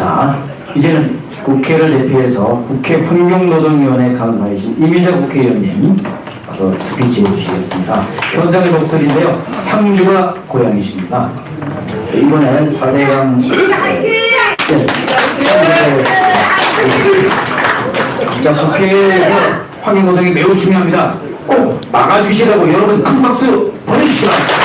자, 이제는 국회를 대표해서 국회 환경노동위원회 간사이신 이미자 국회의원님 와서 스피치 해주시겠습니다. 현장의 목소리인데요. 상주가 고향이십니다. 이번에 4대강 자, 국회에서 환경노동이 매우 중요합니다. 꼭 막아주시라고 여러분 큰 박수 보내주시기 바랍니다.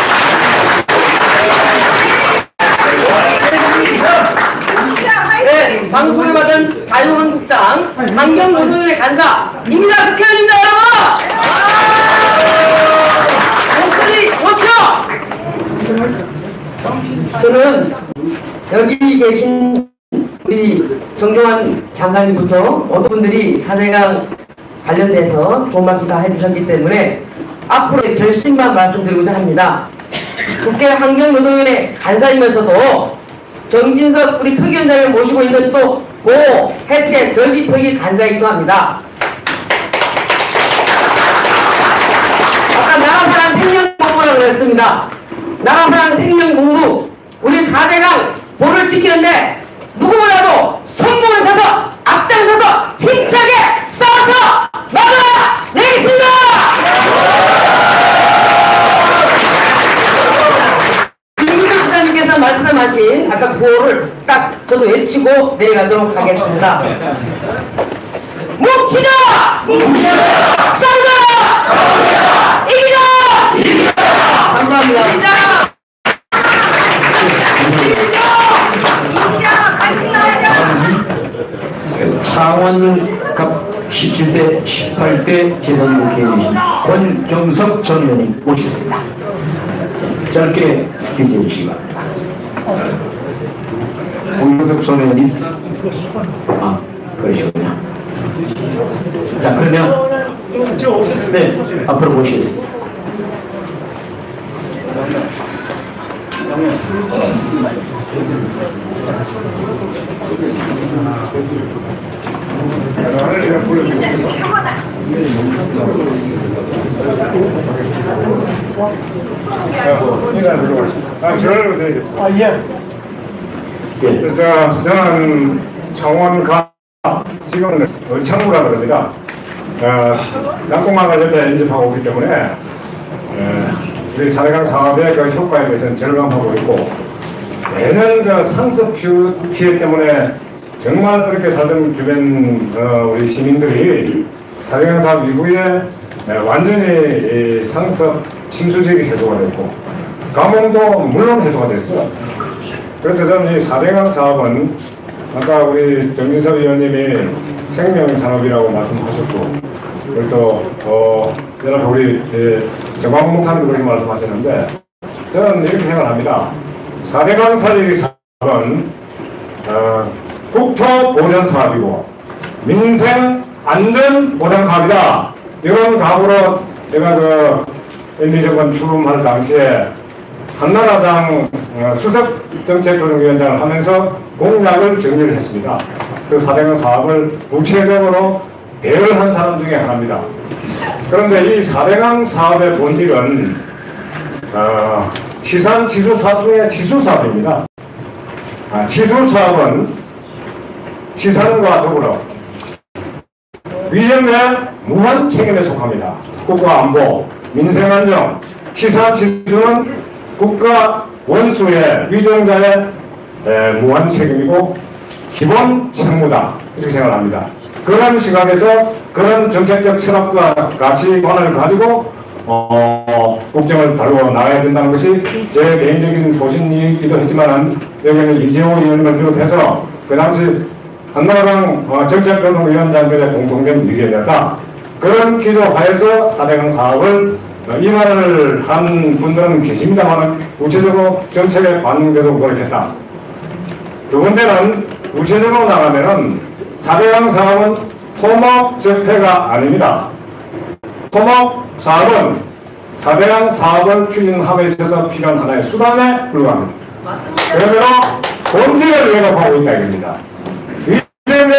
네, 방송에 받은 자유한국당 환경노동위원회 간사 이미자 국회의원입니다. 여러분 목소리 고쳐! 저는 여기 계신 우리 정종환 장관님부터 어떤 분들이 4대강 관련돼서 좋은 말씀 다 해주셨기 때문에 앞으로의 결심만 말씀드리고자 합니다. 국회 환경노동위원회 간사이면서도 정진석 우리 특위원장을 모시고 있는 또 고 해체 저지특위 간사이기도 합니다. 아까 나라사랑 생명공부라고 했습니다. 나라사랑 생명공부 우리 4대강 보를 지키는데 누구보다도 성공을 서서 앞장서서 힘차게 싸워서 막아내겠습니다. 김민호 지사님께서 말씀하신 아까 구호를 딱 저도 외치고 내려가도록 하겠습니다. 뭉치자! 싸우자! 이기자! 감사합니다. 창원갑 17대 18대 제3국회의원이신 권경석 전 의원님 모시겠습니다. 짧게 스피치 해주시기 바랍니다. 권경석 전 의원님. 아, 그러시군요. 자, 그러면 네, 앞으로 모시겠습니다. 저는 창원가 지금은 의창구라 그럽니다. 양곡마을 옆에 인접하고 있기 때문에 우리 4대강 사업의 그 효과에 대해서는 절감하고 있고, 매년 그 상습 피해 때문에 정말 어렵게 살던 주변 우리 시민들이 4대강 사업 이후에 완전히 상습 침수지역이 해소가 됐고 감염도 물론 해소가 됐어요. 그래서 저는 이 4대강 사업은 아까 우리 정진석 의원님이 생명산업이라고 말씀하셨고, 그리고 또 여러 우리 정광목사님도 그렇게 말씀하셨는데, 저는 이렇게 생각합니다. 4대강 사업은 국토 보전 사업이고 민생 안전 보장 사업이다. 이런 각오로 제가 그 MB 정권 출범할 당시에 한나라당 수석정책조정위원장을 하면서 공약을 정리를 했습니다. 그 4대강 사업을 구체적으로 대응을 한 사람 중에 하나입니다. 그런데 이 4대강 사업의 본질은 치산 지수사업 중에 지수사업입니다. 지수사업은 치산과 더불어 위정의 무한 책임에 속합니다. 국가 안보, 민생 안정, 치산 지수는 국가 원수의 위정자의 무한 책임이고 기본 책무다, 이렇게 생각합니다. 그런 시각에서 그런 정책적 철학과 가치관을 가지고 국정을 다루어 나가야 된다는 것이 제 개인적인 소신이기도 했지만, 여기는 이재호 의원을 비롯해서 그 당시 한나라당 정책조정위원장들의 공통된 의견이었다. 그런 기조 하에서 4대강 사업을 이만을 한 분들은 계십니다만 구체적으로 정책에 반영되도록 노력했다. 두 번째는 구체적으로 나가면은 4대강 사업은 토목 적폐가 아닙니다. 토목 사업은 4대강 사업을 추진함에 있어서 필요한 하나의 수단에 불과합니다. 그러므로 본질을 왜곡하고 있다 이겁니다. 위정의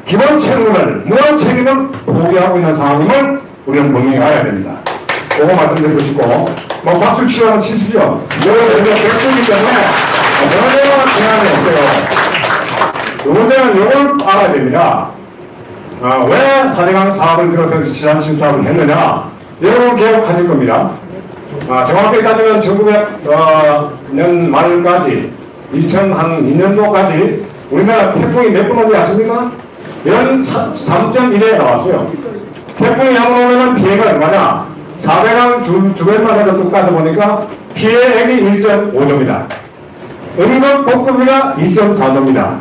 기본 책무를, 무한 책임을 포기하고 있는 상황임을 우리는 분명히 알아야 됩니다. 그거 말씀드리고 싶고, 뭐 박수 치라면 치십시오. 여러분들 백수이기 때문에 전혀 제한이 없어요. 문제는 이걸 알아야 됩니다. 왜 4대강 사업을 비롯해서 지자신 사업을 했느냐? 여러분 기억하실 겁니다. 정확히 따지면 1900년 말까지 2002년도까지 우리나라 태풍이 몇 번 오는지 아십니까? 연 3.1에 나왔어요. 태풍이 한 번 오면 피해가 얼마냐? 4대강 주변만 해도 뚝 따져보니까 피해액이 1.5조입니다. 응급복구비가 2.4조입니다.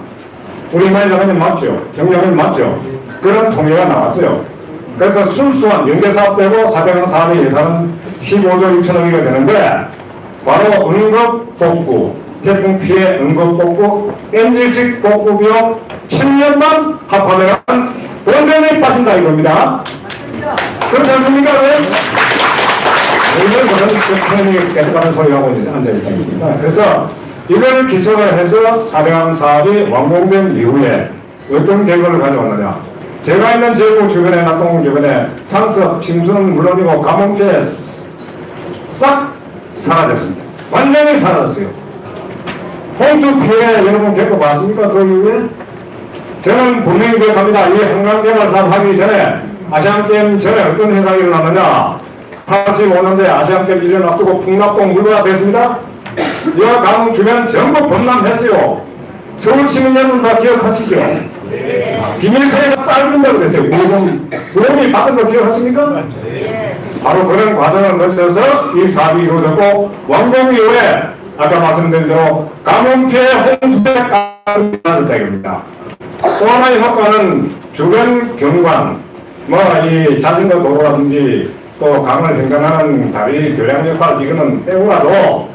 우리 말이 정하면 맞죠? 정리하면 맞죠? 그런 통계가 나왔어요. 그래서 순수한 연계사업 빼고 4대강 사업의 예산은 15조 6천억이가 되는데 바로 응급복구, 태풍 피해 응급복구, NG식 복구 비용 10년만 합하면 원전이 빠진다 이겁니다. 그렇지 않습니까? 오늘 그런 태풍이 계속하는 소리하고 앉아있습니다. 그래서 이걸 기초로 해서 4대강 사업이 완공된 이후에 어떤 결과를 가져왔느냐. 제가 있는 제국 주변에, 낙동강 주변에 상습, 침수는 물론이고 가뭄 피해 싹 사라졌습니다. 완전히 사라졌어요. 홍수 피해 여러분 겪어봤습니까? 그 이후에? 저는 분명히 기억합니다. 이 한강개발 사업 하기 전에 아시안게임 전에 어떤 현상이 일어났느냐. 85년도에 아시안게임 1년 앞두고 풍납동 물거가 됐습니다. 이와 강릉 주변 전부 범람했어요. 서울 시민 여러분 다 기억하시죠? 비밀사회가 쌀준다고 그랬어요. 무덤이 받은 거 기억하십니까? 바로 그런 과정을 거쳐서 이 사업이 이루어졌고 완공 이후에 아까 말씀드린 대로 가뭄 피해 홍수에 가능하다 이겁니다. 또 하나의 효과는 주변 경관, 이 자전거 도로라든지 또 강을 횡단하는 다리 교량 역할 이거는 빼고라도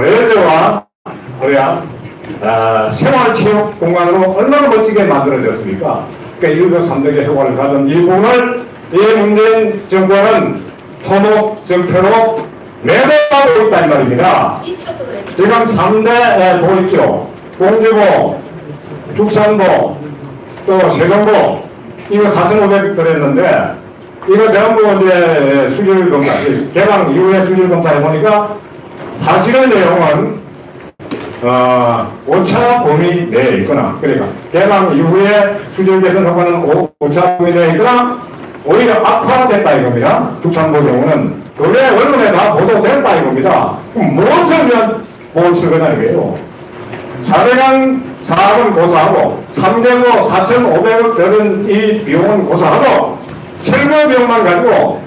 레저와 생활체육 공간으로 얼마나 멋지게 만들어졌습니까? 그러니까 일거 삼덕의 효과를 가진 이 부분을 이 문재인 정권은 토목 정표로 매도하고 있다 이 말입니다. 지금 3대 도 있죠. 공주보, 죽산보, 또 세종보 이거 4,500 들었는데 이거 전부 이제 수질 검사, 개방 이후에 수질 검사해 보니까 사실의 내용은 오차 범위 내에 있거나, 그러니까 개방 이후에 수질 개선 효과는 오차 범위 내에 있거나 오히려 악화됐다 이겁니다. 죽산보 경우는 그게 언론에 다 보도됐다 이겁니다. 그럼 무엇을 보호칠 거냐 이거예요. 4대강 사업은 고사하고 3대고 4,500억 드는 이 비용은 고사하고 철거 비용만 가지고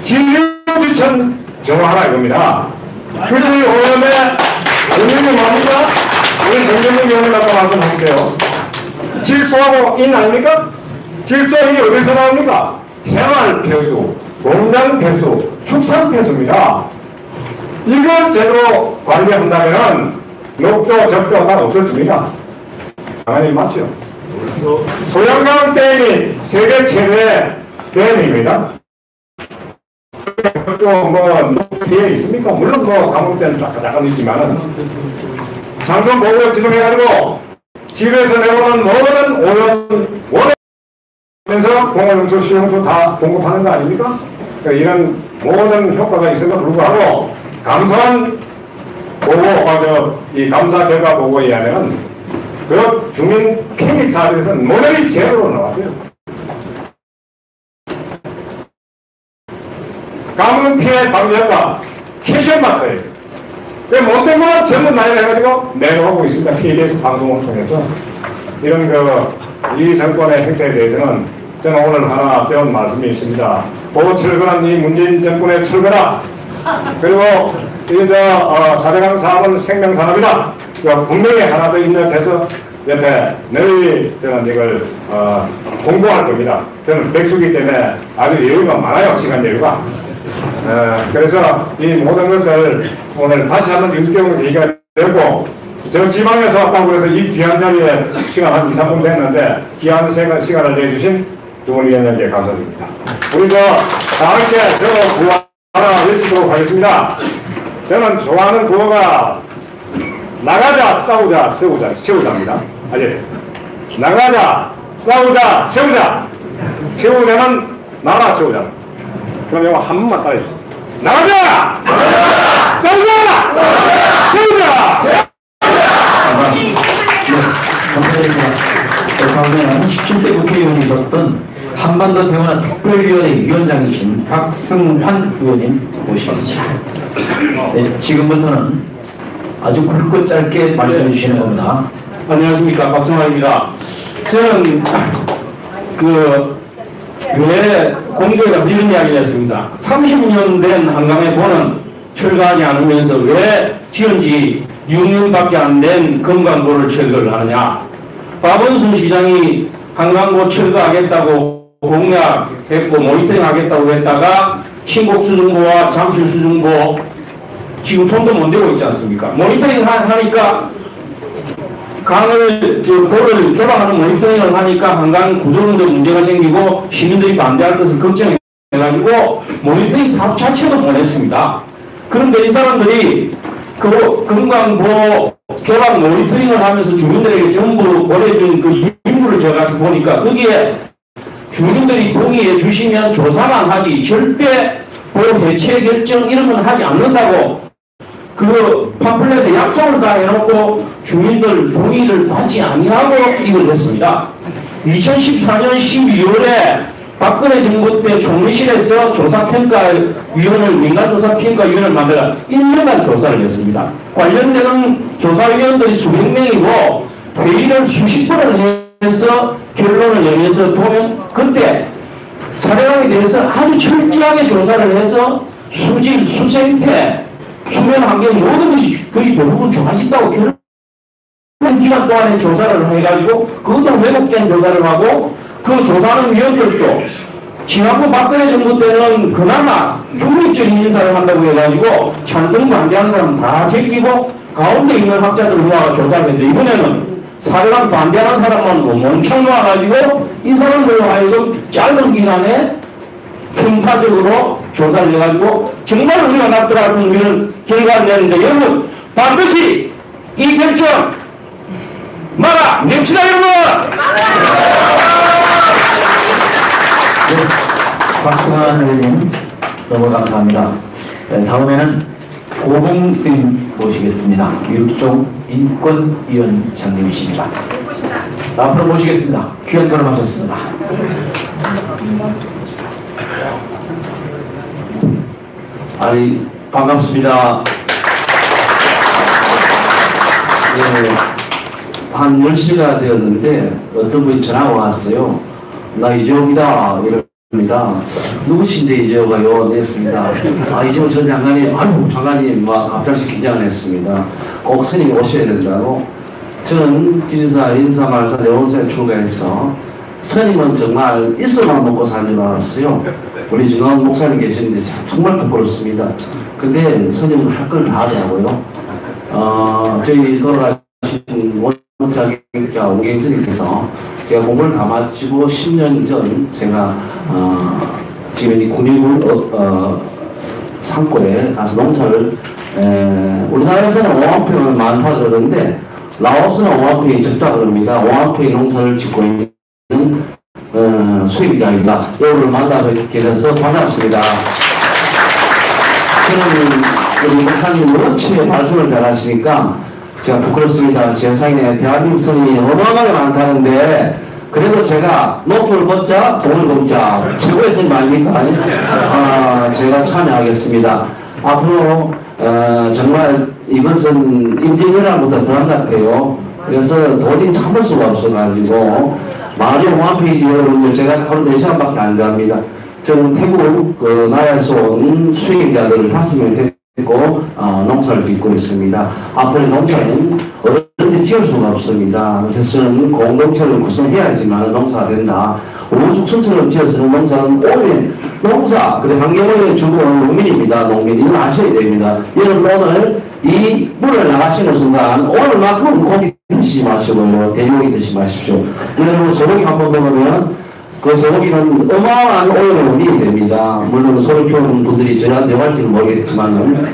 진료지천 정화하라 이겁니다. 주주의 오염에 정경이 뭡니까? 우리 정경이 의원을 아까 말씀하실게요. 질소하고 인 아닙니까? 질소인이 어디서 나옵니까? 생활 폐수, 공장 폐수, 축산 폐수입니다. 이걸 제대로 관리한다면 녹조, 적조 다 없어집니다. 당연히 맞죠? 소양강 댐이 세계 최대 댐입니다. 피해 있습니까? 물론 강북대는 잠깐 있지만은 상수원 보고를 지정해가지고 집에서 내오는 모든 오염 원에서 공원용수, 시용수 다 공급하는 거 아닙니까? 그러니까 이런 모든 효과가 있음에도 불구하고 감사한 보고, 이 감사 결과 보고에 의하면 그 주민 케믹 사업에서는 모델이 제로로 나왔어요. 가뭄 피해 방지효과 캐시언 마크예요. 못된 거만 전부 나열해가지고 내놓고 있습니다. KBS 방송을 통해서. 이런 이 정권의 행태에 대해서는 저는 오늘 하나 배운 말씀이 있습니다. 보철거란 이 문재인 정권의 철거다. 그리고 4대강 사업은 생명산업이다. 분명히 하나 더 입력해서 옆에 늘 저는 이걸 홍보할 겁니다. 저는 백수기 때문에 아주 여유가 많아요. 시간 여유가. 그래서 이 모든 것을 오늘 다시 한번 유튜브로 얘기가 되고, 저 지방에서 왔다고 해서 이 귀한 자리에 시간 한 2, 3분 됐는데 귀한 시간을 내주신 두 분 위원님께 감사드립니다. 우리 다 함께 구호 하나 외치도록 하겠습니다. 저는 좋아하는 구호가 나가자, 싸우자, 세우자입니다. 아직 나가자, 싸우자, 세우자. 세우자는 나라 세우자. 그럼 이거 한 번만 따라해주세요. 나가자! 싸우자! 세우자! 감사합니다. 맡았던 한반도 대화 특별위원회 위원장이신 박승환 의원님 모시겠습니다. 네, 지금부터는 아주 굵고 짧게 말씀해 주시는 겁니다. 안녕하십니까, 박승환입니다. 저는 왜 공주에 가서 이런 이야기를 했습니다. 30년 된 한강에 보는 철거하지 않으면서 왜 지은 지 6년밖에 안 된 금강보를 철거를 하느냐. 박원순 시장이 한강보 철거하겠다고 공약했고 모니터링 하겠다고 했다가 신곡수중보와 잠실수중보 지금 손도 못 대고 있지 않습니까? 모니터링 하니까 도를 개방하는 모니터링을 하니까 한강 구조론도 문제가 생기고 시민들이 반대할 것을 걱정해가지고 모니터링 사업 자체도 보냈습니다. 그런데 이 사람들이 그 금강보 개방 모니터링을 하면서 주민들에게 전부 보내준 그 인물을 제가 가서 보니까 거기에 주민들이 동의해 주시면 조사만 하지 절대 보 해체 결정 이런 건 하지 않는다고 그 팜플렛에 약속을 다 해놓고 주민들 동의를 받지 아니하고 이걸 했습니다. 2014년 12월에 박근혜 정부 때 총리실에서 조사평가위원회를 민간조사평가위원회를 만들어 1년간 조사를 했습니다. 관련되는 조사위원들이 수백 명이고 회의를 수십 번을 해서 결론을 내면서 보면 그때 사례강에 대해서 아주 철저하게 조사를 해서 수질, 수생태, 수면 환경 모든 것이 거의 대부분 좋아진다고 결론 기간 동안에 조사를 해가지고 그것도 왜곡된 조사를 하고 그 조사하는 위원들도 지난번 박근혜 정부 때는 그나마 중립적인 인사를 한다고 해가지고 찬성 반대하는 사람 다 제끼고 가운데 있는 학자들 모아가 조사를 했는데 이번에는 사례랑 반대하는 사람만 몽창 놓아가지고 이 사람들로 하여금 짧은 기간에 평파적으로 조사를 해가지고 정말 우리가 납득할 수 있는 결과를 내는데 여러분 반드시 이 결정 막아냅시다 여러분! 네, 박승환 의원님 너무 감사합니다. 네, 다음에는 고봉쌤 모시겠습니다. 육종 인권위원장님이십니다. 자, 앞으로 모시겠습니다. 귀한 걸음하셨습니다. 아니, 반갑습니다. 예, 한 10시가 되었는데 어떤 분이 전화가 왔어요. 나 이재호입니다. 이럽니다. 누구신데 이재호가요? 냈습니다. 아, 이재호 전 장관님, 아유, 장관님, 막 갑자기 긴장을 했습니다. 꼭 스님 오셔야 된다고. 저는 진사, 인사, 말사, 내원사에 출가해서 스님은 정말 있어만 먹고 사는 줄 알았어요. 우리 정강 목사님 계시는데 정말 부끄럽습니다. 근데 스님은 할 걸 다 하더라고요. 저희 돌아가신 원목자님과 오갱 스님께서 제가 공부를 다 마치고 10년 전 제가 지금 이 군위군 산골에 가서 농사를 우리나라에서는 오한평을 많다 그러는데 라오스는 오한평이 적다 그럽니다. 오한평 농사를 짓고 있는 수입자입니다. 여러분을 만나뵙게 돼서 반갑습니다. 저는 우리 목사님 워낙 말씀을 잘하시니까 제가 부끄럽습니다. 세상에 대한민국 성인이 어마어마하게 많다는데 그래도 제가 높을 걷자 돈을 걷자 최고의 스님 아닙니까? 제가 참여하겠습니다. 앞으로 정말 이것은 임진왜란보다 더한 것 같아요. 그래서 도저히 참을 수가 없어가지고 마리오 홈페이지 여러분들 제가 하루 4시간밖에 안 갑니다. 저는 태국 나라에서 온 수익자들을 5명 데리고 농사를 짓고 있습니다. 앞으로 농사는 어른들이 지을 수가 없습니다. 그래서 저는 공동체를 구성해야지만 농사가 된다. 우후죽순처럼 지어서는 농사는 오히려 농사, 그리고 환경오염을 주고 농민입니다. 농민. 이건 아셔야 됩니다. 여러분 오늘 이 물을 나가시는 순간 오늘만큼 고기 드시지 마시고요. 돼지고기 드시지 마십시오. 여러분 소고기 한번 먹으면 그 소고기는 어마어마한 오염을 일이 됩니다. 물론 소를 키우는 분들이 저희한테 할지는 모르겠지만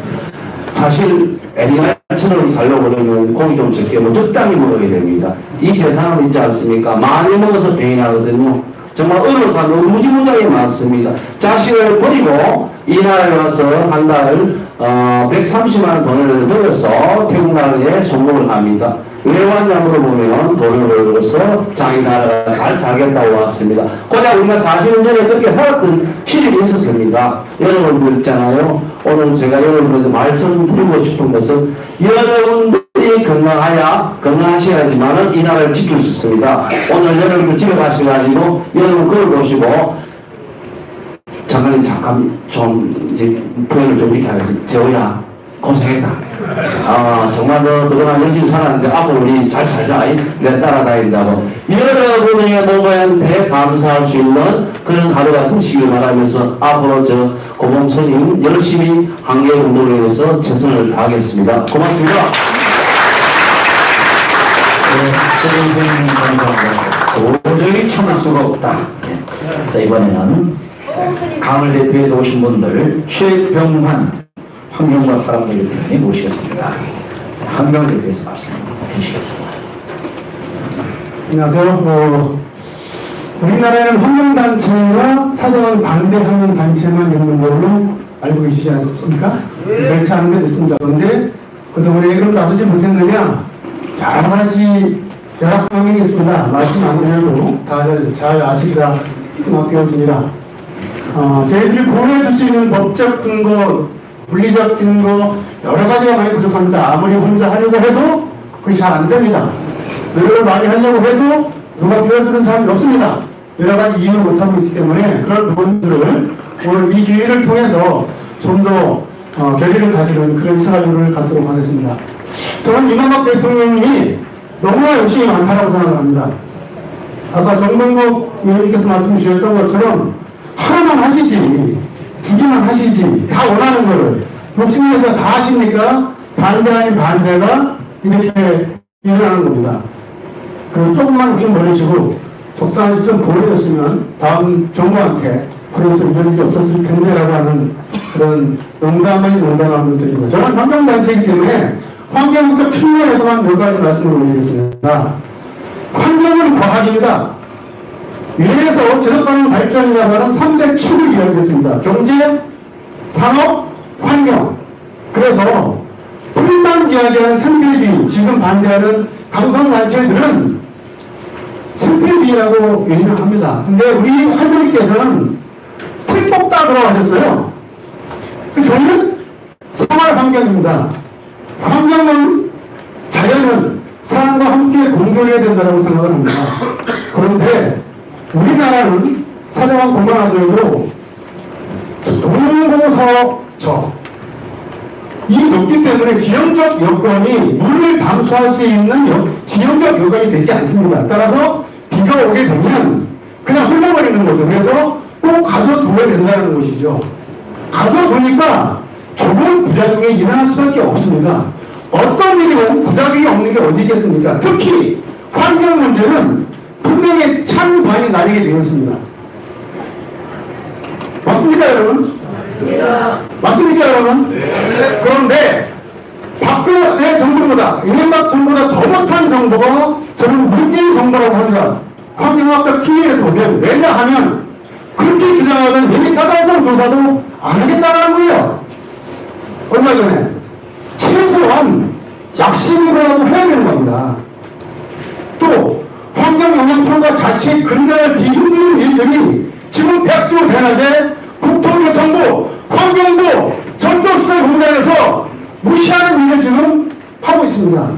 사실 애니멀처럼 살려고 그러면 고기 좀 적게 적당히 먹어야 됩니다. 이 세상은 있지 않습니까? 많이 먹어서 병이 나거든요. 정말 의료사도 무지무지하게 많습니다. 자식을 버리고 이 나라에 와서 한 달 130만 원 돈을 벌어서 태국 나라에 성공을 합니다. 왜 왔냐고 보면 돈을 벌고서 자기 나라가 잘 살겠다고 왔습니다. 그냥 우리가 40년 전에 그렇게 살았던 시절이 있었습니다. 여러분들 있잖아요. 오늘 제가 여러분들한테 말씀드리고 싶은 것은 여러분들이 건강하셔야지만은 이 나라를 지킬 수 있습니다. 오늘 여러분들 집에 가셔가지고 여러분 그걸 보시고 장관님 잠깐 좀 표현을 좀 이렇게 하겠습니다. 재호야 고생했다. 정말 너 그동안 열심히 살았는데 앞으로 우리 잘 살자. 내 따라다닌다고. 여러분의 몸한테 감사할 수 있는 그런 하루가 되시길 바라면서 앞으로 저 고봉선임 열심히 환경운동을 위해서 최선을 다하겠습니다. 고맙습니다. 도저히 참을 수가 없다. 자, 이번에는 강을 대표해서 오신 분들 최병환 환경과 사람들 대표님 모시겠습니다. 환경을 대표해서 말씀 해주시겠습니다. 안녕하세요. 우리나라에는 환경단체와 사정한 반대 환경단체만 있는 걸로 알고 계시지 않습니까? 그렇지 않은 데 있습니다. 그런데 그동안에 왜 그럼 놔두지 못했느냐? 여러 가지 열악한 환경이 있습니다. 말씀 안 드려도 다들 잘 아시리라 생각되어집니다. 저희들이 고려해줄 수 있는 법적 근거, 물리적 근거 여러 가지가 많이 부족합니다. 아무리 혼자 하려고 해도 그것이 잘 안 됩니다. 노력을 많이 하려고 해도 누가 도와주는 사람이 없습니다. 여러 가지 이해를 못하고 있기 때문에 그런 부분들을 오늘 이 기회를 통해서 좀 더 결의를 가지는 그런 시간을 갖도록 하겠습니다. 저는 이명박 대통령님이 너무나 욕심이 많다고 생각합니다. 아까 정동국 의원님께서 말씀 주셨던 것처럼 하나만 하시지, 두 개만 하시지, 다 원하는 거를 욕심내서 다 하시니까 반대 아닌 반대가 이렇게 일어나는 겁니다. 그 조금만 욕심 버리시고 적당한 시점 보내줬으면 다음 정부한테 그래서 이런 일이 없었을 텐데라고 하는 그런 농담한 분들입니다. 저는 환경단체이기 때문에 환경적 측면에서만 몇 가지 말씀을 올리겠습니다. 환경은 과학입니다. 위에서 지속가능 발전이라고 하는 3대 축을 이야기했습니다. 경제, 산업, 환경. 그래서 풀만 이야기하는 생태주의, 지금 반대하는 강성단체들은 생태주의라고 유명합니다. 근데 우리 할머니께서는 풀 뽑다 돌아가셨어요. 저희는 생활환경입니다. 환경은, 자연은 사람과 함께 공존해야 된다고 생각을 합니다. 그런데 우리나라는 사정한 공간화적으로 동고서적 이 높기 때문에 지형적 여건이 물을 담수할 수 있는 지형적 여건이 되지 않습니다. 따라서 비가 오게 되면 그냥 흘러버리는 거죠. 그래서 꼭 가둬두어야 된다는 것이죠. 가둬두니까 조금 부작용이 일어날 수밖에 없습니다. 어떤 일이든 부작용이 없는 게 어디 있겠습니까? 특히 환경 문제는 분명히 찬반이 나뉘게 되어 있습니다. 맞습니까, 여러분? 맞습니까, 여러분? 네. 그런데 박근혜 정부보다, 이명박 정부보다 더 못한 정부가 저는 문재인 정부라고 합니다. 환경학적 측면에서 보면, 왜냐하면 그렇게 주장하던 유니카달성 조사도 안 하겠다는 거예요. 얼마 전에 최소한 약식으로라도 해야 되는 겁니다. 또 환경영향평가 자체의 근간을 뒤흔드는 일들이 지금 백주 대낮에 국토교통부, 환경부, 전적수사공단에서 무시하는 일을 지금 하고 있습니다.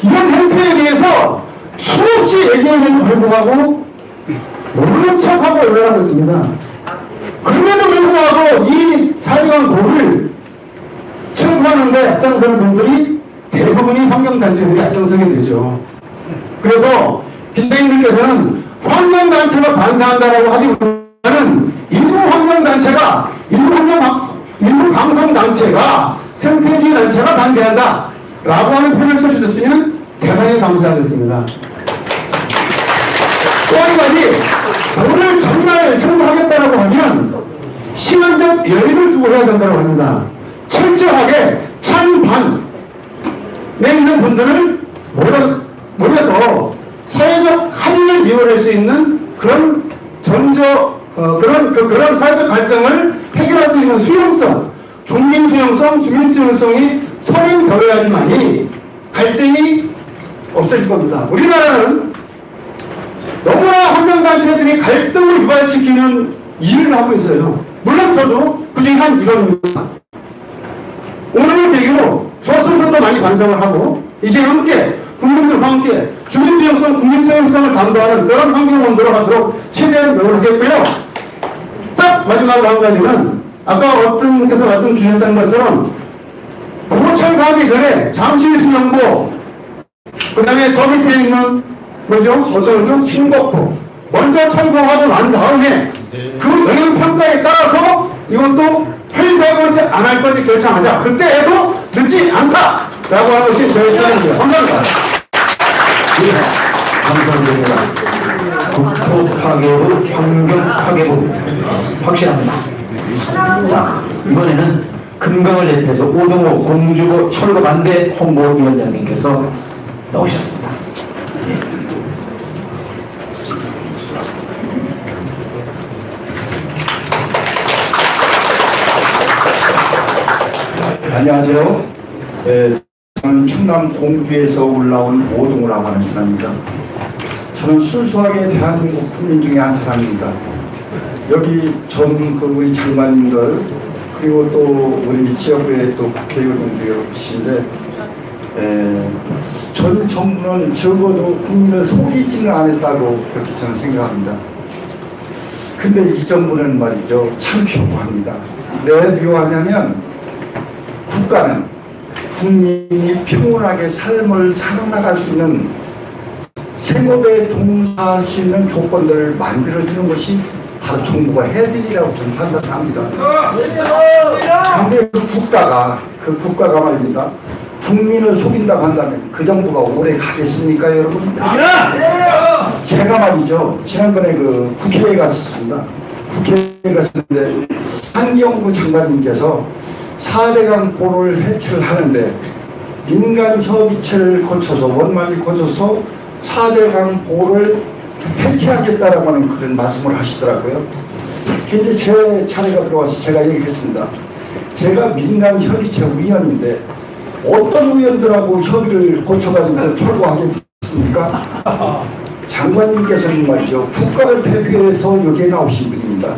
이런 행태에 대해서 수없이 얘기하는데도 불구하고 모르는 척하고 올라가고 있습니다. 그럼에도 불구하고 이 사회관 고를 청구하는데 앞장서는 분들이 대부분이 환경단체들이 앞장서게 되죠. 그래서 기자님들께서는 환경단체가 반대한다라고 하기보다는 일부 환경단체가, 일부 강성단체가, 생태주의 단체가 반대한다 라고 하는 표현을 써주셨으면 대단히 감사하겠습니다. 또 한 가지, 돈을 정말 청구하겠다라고 하면 시간적 여유를 두고 해야 된다고 합니다. 철저하게 찬반에 있는 분들을 모여서 사회적 합의를 이뤄낼 수 있는 그런 그런 사회적 갈등을 해결할 수 있는 수용성, 국민 수용성, 주민 수용성이 선행되어야지만이 갈등이 없어질 겁니다. 우리나라는 너무나 환경단체들이 갈등을 유발시키는 일을 하고 있어요. 물론 저도 그중에 한 일원입니다. 오늘을 계기로 저 스스로도 많이 반성을 하고 이제 함께 국민들과 함께 주민수용성, 국민수용성을 강조하는 그런 환경을 만들어가도록 최대한 노력하겠고요. 딱 마지막으로 한 가지는 아까 어떤 분께서 말씀 주셨던 것처럼 도로철 가기 전에 잠실수영보 그 다음에 저 밑에 있는 뭐죠? 어쩌죠? 신곡도 먼저 철거하고 난 다음에 그 영향평가에 따라서 이것도 폐기되지 안 할 것을 결정하자. 그때 해도 늦지 않다라고 하는 것이 저의 생각입니다. 감사합니다. 감사드립니다. 국토 파괴로 환경 파괴로 확실합니다. 자, 이번에는 금강을 대표해서 오동호 공주보 철거 반대 홍보위원장님께서 나오셨습니다. 안녕하세요. 저는 충남 공주에서 올라온 오동우라고 하는 사람입니다. 저는 순수하게 대한민국 국민 중에 한 사람입니다. 여기 전 우리 장관님들 그리고 또 우리 지역구에 또 국회의원님들 계신데 전 정부는 적어도 국민을 속이지는 않았다고 그렇게 저는 생각합니다. 근데 이 정부는 말이죠, 참 묘합니다. 왜 묘하냐면 국가는 국민이 평온하게 삶을 살아나갈 수 있는 생업에 종사할 수 있는 조건들을 만들어주는 것이 바로 정부가 해야 될 일이라고 저는 판단합니다. 근데 그 국가가 말입니다. 국민을 속인다고 한다면 그 정부가 오래 가겠습니까, 여러분? 제가 말이죠. 지난번에 그 국회에 갔었습니다. 국회에 갔었는데 한기영구 장관님께서 4대강 보를 해체를 하는데 민간협의체를 거쳐서 원만히 거쳐서 4대강 보를 해체하겠다라고 하는 그런 말씀을 하시더라고요. 이제 제 차례가 들어와서 제가 얘기했습니다. 제가 민간협의체 위원인데 어떤 위원들하고 협의를 거쳐가지고 철거하겠습니까? 장관님께서는 말이죠. 국가를 대표해서 여기에 나오신 분입니다.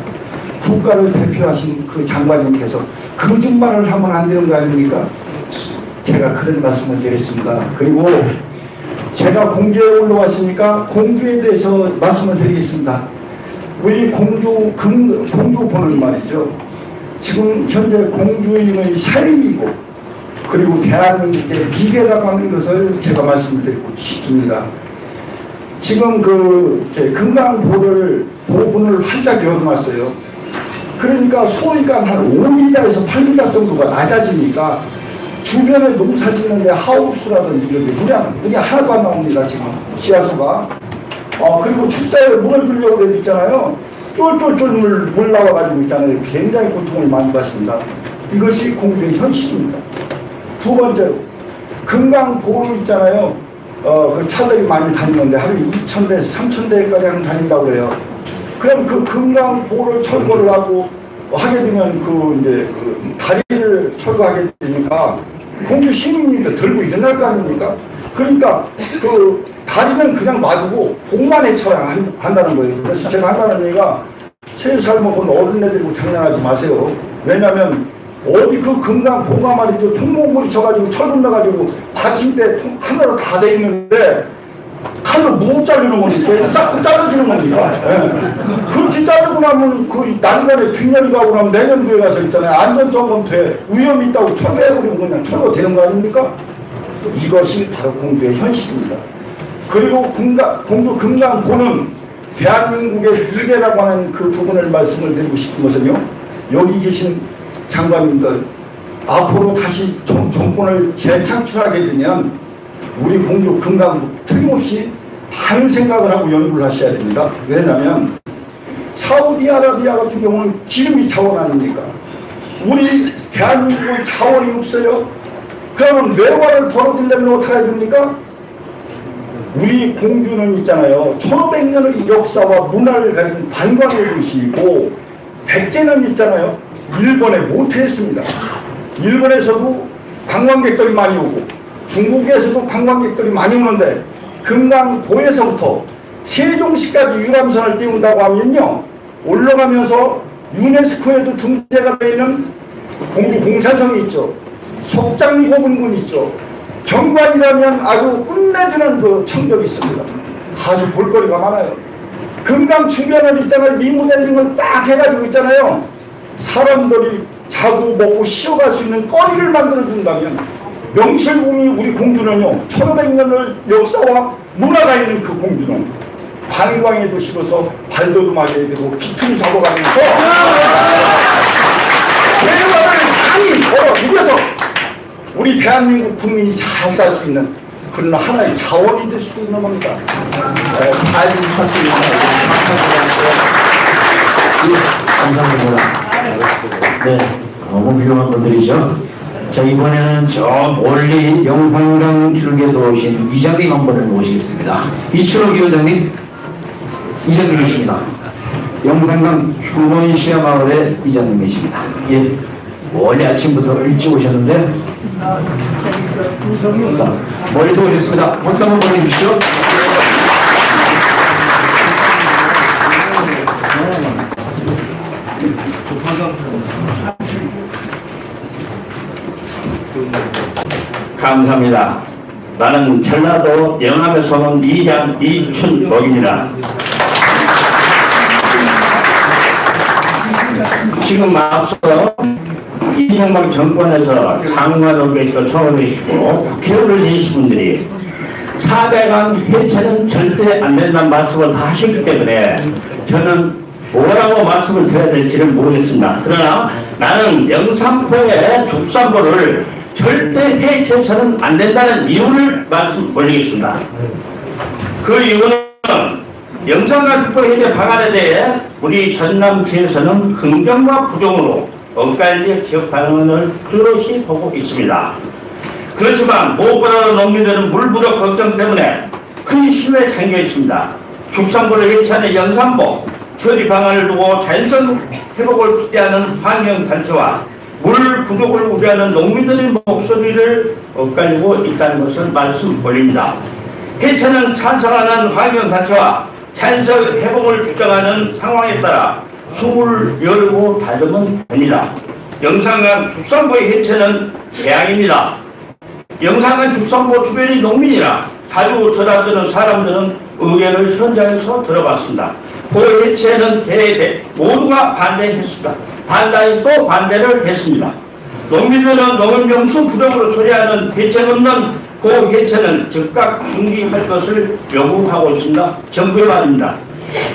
국가를 대표하신 그 장관님께서 거짓말을 하면 안 되는 거 아닙니까? 제가 그런 말씀을 드렸습니다. 그리고 제가 공주에 올라왔으니까 공주에 대해서 말씀을 드리겠습니다. 우리 공주보는 말이죠. 지금 현재 공주인의 삶이고 그리고 대한민국의 미래라고 하는 것을 제가 말씀드리고 싶습니다. 지금 금강보를 보분을 활짝 열어놨어요. 그러니까 소리가 한 5m에서 8m 정도가 낮아지니까 주변에 농사 짓는데 하우스라든지 이런 게 그냥 하나도 안 나옵니다. 지금 지하수가. 그리고 축사에 물을 주려고 해도 있잖아요. 쫄쫄쫄 물 나와가지고 있잖아요. 굉장히 고통을 많이 받습니다. 이것이 공주의 현실입니다. 두 번째로 금강보로 있잖아요. 그 차들이 많이 다니는데 하루에 2,000대, 3,000대가량 다닌다고 그래요. 그럼 그 금강보를 철거를 하고 하게 되면 다리를 철거하게 되니까 공주 시민이니까 들고 일어날 거 아닙니까? 그러니까 그 다리는 그냥 놔두고 복만 해쳐야 한다는 거예요. 그래서 제가 한다는 얘기가 3살 먹은 어린애들이고 장난하지 마세요. 왜냐면 어디 그 금강보가 말이죠. 통목물이 쳐가지고 철근 넣어가지고 받침대 하나로 다 돼 있는데 칼로 무 자르는 겁니까? 싹 잘라주는 겁니까? 예. 그렇게 자르고 나면 그 난간에 균열이 가고 나면 내년도에 가서 있잖아요. 안전점검토에 위험이 있다고 철거해버리면 그냥 철거되는 거 아닙니까? 이것이 바로 공주의 현실입니다. 그리고 공주 금강보는 대한민국의 미래라고 하는 그 부분을 말씀을 드리고 싶은 것은요. 여기 계신 장관님들 앞으로 다시 정권을 재창출하게 되면 우리 공주 금강보 틀림없이 많은 생각을 하고 연구를 하셔야 됩니다. 왜냐하면 사우디아라비아 같은 경우는 기름이 자원 아닙니까? 우리 대한민국은 자원이 없어요. 그러면 외화를 벌어들려면 어떻게 해야 됩니까? 우리 공주는 있잖아요. 1500년의 역사와 문화를 가진 관광의 도시이고 백제는 있잖아요. 일본에 모태했습니다. 일본에서도 관광객들이 많이 오고 중국에서도 관광객들이 많이 오는데 금강고에서부터 세종시까지 유람선을 띄운다고 하면요, 올라가면서 유네스코에도 등재가 되어 있는 공주 공산성이 있죠. 속장고분군 있죠. 경관이라면 아주 끝내주는 그 청벽이 있습니다. 아주 볼거리가 많아요. 금강 주변을 있잖아요. 리모델링을 딱 해가지고 있잖아요. 사람들이 자고 먹고 쉬어갈 수 있는 거리를 만들어준다면 명실공히 우리 공주는요, 1500년을 역사와 문화가 있는 그 공주는 관광의 도시로서 발도도 맞아야 되고 기틀을 잡아가면서 대화를 많이 벌어들여서 우리 대한민국 국민이 잘 살 수 있는 그런 하나의 자원이 될 수도 있는 겁니다. 잘 부탁드립니다. 감사합니다. 네, 너무 훌륭한 분들이죠. 자, 이번에는 저 멀리 영산강 줄기에서 오신 이장님 한 분을 모시겠습니다. 이춘호 위원장님, 이장님이십니다. 영산강 휴먼시아 마을의 이장님이십니다. 예, 원래 아침부터 일찍 오셨는데 멀리서 오셨습니다. 박수 한번 보내주시죠. 감사합니다. 나는 전라도 영암에서 온 이장 이춘복입니다. 지금 앞서 이명박 정권에서 장관으로 계시고 처음에 계시고 국회의원을 지내신 분들이 400안 해체는 절대 안 된다는 말씀을 다 하셨기 때문에 저는 뭐라고 말씀을 드려야 될지는 모르겠습니다. 그러나 나는 영산포의 죽산포를 절대 해체해서는 안 된다는 이유를 말씀 올리겠습니다. 그 이유는 영산강 특별해제 방안에 대해 우리 전남시에서는 긍정과 부정으로 엇갈린 지역 반응을 뚜렷이 보고 있습니다. 그렇지만 무엇보다도 농민들은 물 부족 걱정 때문에 큰 시위에 잠겨 있습니다. 죽산포를 해체하는 영산포 처리 방안을 두고 자연성 회복을 기대하는 환경단체와 물 부족을 우려하는 농민들의 목소리를 엇갈리고 있다는 것을 말씀 올립니다. 해체는 찬성하는 환경단체와 자연성 회복을 주장하는 상황에 따라 숨을 열고 다듬으면 됩니다. 영산강 죽산포의 해체는 재앙입니다. 영산강 죽산포 주변의 농민이나 자주 전화드는 사람들은 의견을 현장에서 들어봤습니다. 그 해체는 대대 모두가 반대했습니다. 반대에 또 반대를 했습니다. 농민들은 농업용수 부족으로 처리하는 대책 없는 그 해체는 즉각 중지할 것을 요구하고 있습니다. 정부의 말입니다.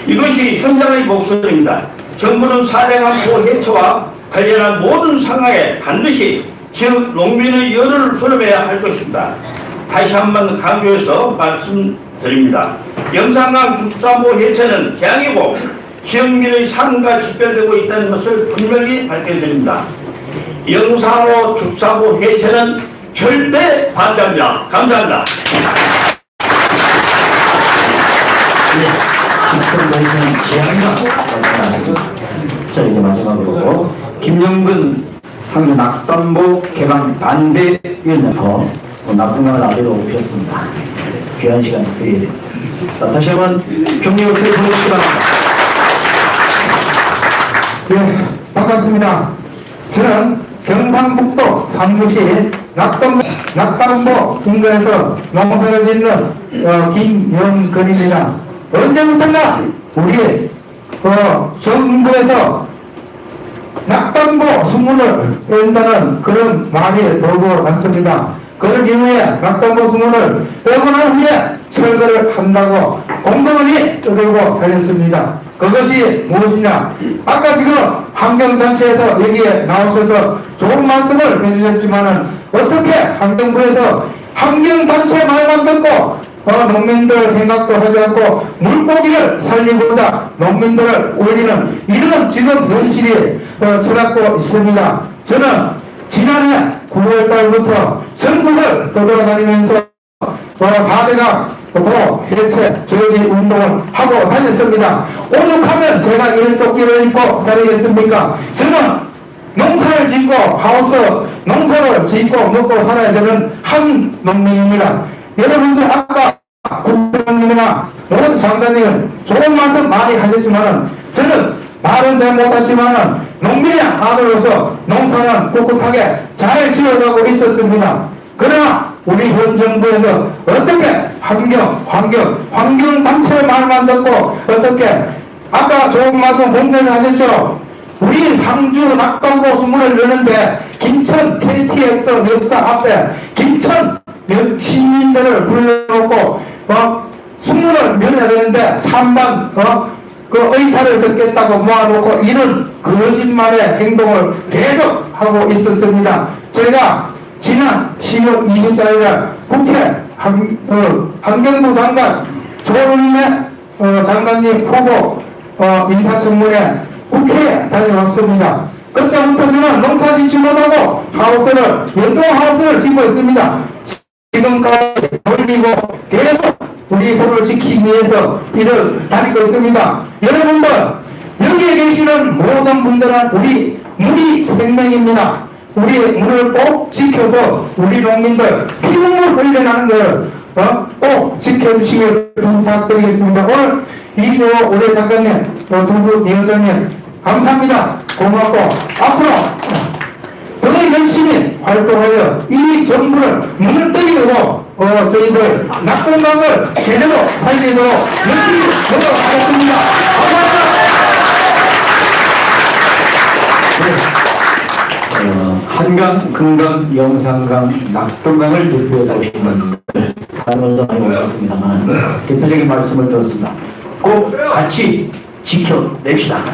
이것이 현장의 목소리입니다. 정부는 400안 그 해체와 관련한 모든 상황에 반드시 지역 농민의 열을 수렴해야 할 것입니다. 다시 한번 강조해서 말씀드립니다. 영산강 죽산포 해체는 재앙이고 지역민의 삶과 직결되고 있다는 것을 분명히 밝혀드립니다. 영산호 죽산포 해체는 절대 반대합니다. 감사합니다. 죽산포 해체는 재앙이다. 자, 이제 마지막으로 김영근 상주 낙담보 개방 반대위원회터 나쁜 걸 아래로 오셨습니다. 귀한 시간 드려야 됩니다. 자, 다시 한번 격려 박수 보내주시기 바랍니다. 네, 반갑습니다. 저는 경상북도 상주시 낙담보 인근에서 농사를 짓는 김영근입니다. 언제부턴가 우리 정부에서 낙담보 수문을 뺀다는 그런 말이 돌고 갔습니다. 그런 이후에 낙담보 수문을 빼고 난 후에 철거를 한다고 공무원이 떠들고 다녔습니다. 그것이 무엇이냐? 아까 지금 환경단체에서 여기에 나오셔서 좋은 말씀을 해주셨지만은 어떻게 환경부에서 환경단체 말만 듣고 농민들 생각도 하지 않고 물고기를 살리고자 농민들을 올리는 이런 지금 현실이 처닥고 있습니다. 저는 지난해 9월 달부터 전국을 떠돌아다니면서 4대강 해체 저지 운동을 하고 다녔습니다. 오죽하면 제가 이런 조끼를 입고 다니겠습니까? 저는 농사를 짓고 하우스 농사를 짓고 먹고 살아야 되는 한 농민입니다. 여러분들 아까 국장님이나 모든 장관님은 좋은 말씀 많이 하셨지만은 저는 말은 잘 못하지만은 농민의 아들로서 농사는 꿋꿋하게 잘 지어가고 있었습니다. 그러나 우리 현 정부에서 어떻게 환경단체 말만 듣고 어떻게 아까 좋은 말씀 공개를 하셨죠. 우리 상주 낙관고 수문을 여는데 김천 KTX 역사 앞에 김천 시민들을 불러놓고 수문을 열어야 되는데 찬반 그 의사를 듣겠다고 모아놓고 이런 거짓말의 행동을 계속 하고 있었습니다. 제가 지난 10월 24일 국회 환경부 장관 조은래 장관님 후보 인사청문회 국회에 다녀왔습니다. 그때부터 저는 농사 짓지 못하고 연동하우스를 짓고 있습니다. 지금까지 돌리고 계속 우리 도를 지키기 위해서 일을 다니고 있습니다. 여러분들 여기에 계시는 모든 분들은 우리 물이 생명입니다. 우리 물을 꼭 지켜서 우리 농민들 피눈물 흘려나는 걸 꼭 지켜주시길 부탁드리겠습니다. 오늘 이주호 올해 작가님, 두부 위원장님 감사합니다. 고맙고 앞으로 더 열심히 활동하여 이 정부를 무너뜨리고 저희들 낙동강을 제대로 살리도록 열심히 노력하겠습니다. 감사합니다. 한강, 금강, 영산강, 낙동강을 대표해서 오신 분들 다른 많이 모였습니다만 대표적인 말씀을 들었습니다. 꼭 같이 지켜냅시다.